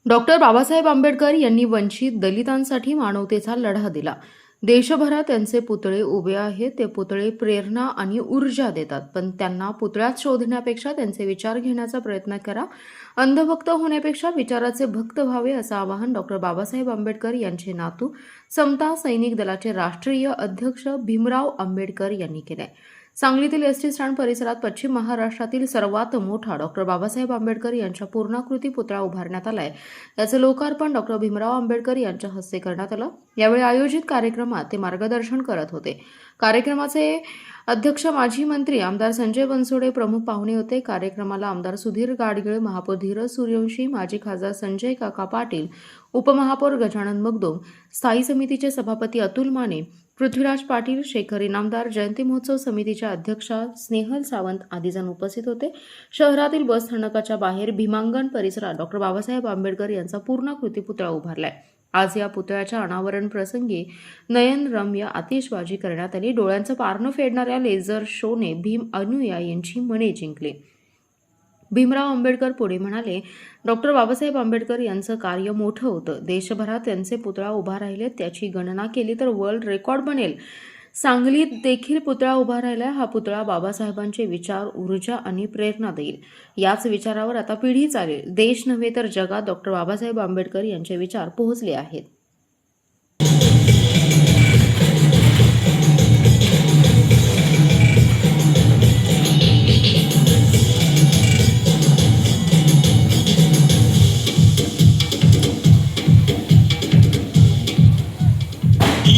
Doctor Babasaheb Ambedkar यांनी वंचित दलितांसाठी मानवतेचा लढा दिला. देशभरात त्यांचे पुतळे उभे आहेत. ते पुतळे प्रेरणा आणि ऊर्जा देतात. पण त्यांना पुतळ्यात शोधण्यापेक्षा त्यांचे विचार घेण्याचा प्रयत्न करा. अंधभक्त होण्यापेक्षा विचाराचे भक्त व्हावे, असं आवाहन डॉक्टर बाबासाहेब आंबेडकर यांचे नातू, समता सैनिक दलाचे राष्ट्रीय अध्यक्ष भीमराव आंबेडकर यांनी केले. सांगलीतील एसटी स्टँड परिसरात पश्चिम महाराष्ट्रातील सर्वात मोठा डॉक्टर बाबासाहेब आंबेडकर यांच्या पूर्णाकृती पुतळा उभारण्यात आलाय. याचं लोकार्पण डॉक्टर भीमराव आंबेडकर यांच्या हस्ते करण्यात आलं. यावेळी आयोजित कार्यक्रमात ते मार्गदर्शन करत होते. कार्यक्रमाचे अध्यक्ष माजी मंत्री आमदार संजय बनसोडे प्रमुख पाहुणे होते. कार्यक्रमाला आमदार सुधीर गाडगीळ, महापौर धीरज सूर्यवंशी, माजी खासदार संजय काका पाटील, उपमहापौर गजानन मगदुम, स्थायी समितीचे सभापती अतुल माने, पृथ्वीराज पाटील, शेखर इनामदार, जयंती महोत्सव समितीच्या अध्यक्षा स्नेहल सावंत आदी जण उपस्थित होते. शहरातील बस स्थानकाच्या बाहेर भीमांगण परिसरात डॉक्टर बाबासाहेब आंबेडकर यांचा पूर्णाकृती पुतळा उभारलाय. आज या पुतळ्याच्या अनावरण प्रसंगी नयनरम्य आतिषबाजी करण्यात आली. डोळ्यांचं पारणं फेडणाऱ्या लेझर शोने भीम अनुया यांची मने जिंकली. भीमराव आंबेडकर पुढे म्हणाले, डॉक्टर बाबासाहेब आंबेडकर यांचं कार्य मोठं होतं. देशभरात त्यांचे पुतळा उभा राहिलेत. त्याची गणना केली तर वर्ल्ड रेकॉर्ड बनेल. सांगलीत देखील पुतळा उभा राहिलाय. हा पुतळा बाबासाहेबांचे विचार, ऊर्जा आणि प्रेरणा देईल. याच विचारावर आता पिढी चालेल. देश नव्हे तर जगात डॉक्टर बाबासाहेब आंबेडकर यांचे विचार पोहोचले आहेत.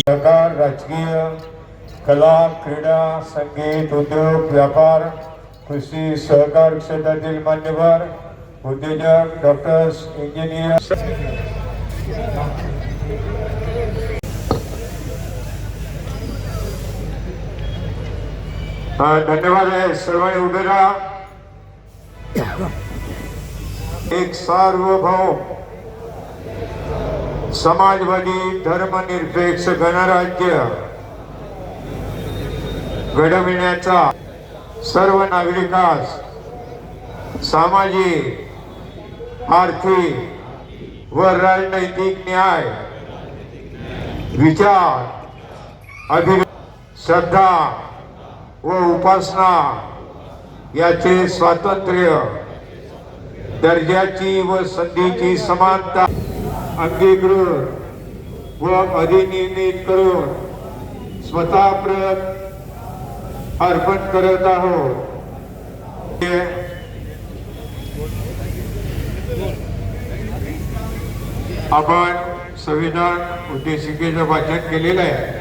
सरकार, राजकीय, कला, क्रीडा, संगीत, उद्योग, व्यापार, कृषी, सहकार क्षेत्रातील मान्यवर, उद्योजक, डॉक्टर्स, इंजिनियर, धन्यवाद आहे. सर्वांनी उभे राहा. एक सार्वभौम समाजवादी धर्मनिरपेक्ष गणराज्य घडविण्याचा सर्व नागरिकास सामाजिक, आर्थिक व राजनैतिक न्याय, विचार, श्रद्धा व उपासना याचे स्वातंत्र्य, दर्जाची व संधीची समानता अंगीकृत व अधिनियमित करून स्वतः अर्पण करत आहोत. आपण संविधान उद्देशिकेचं वाचन केलेलं आहे.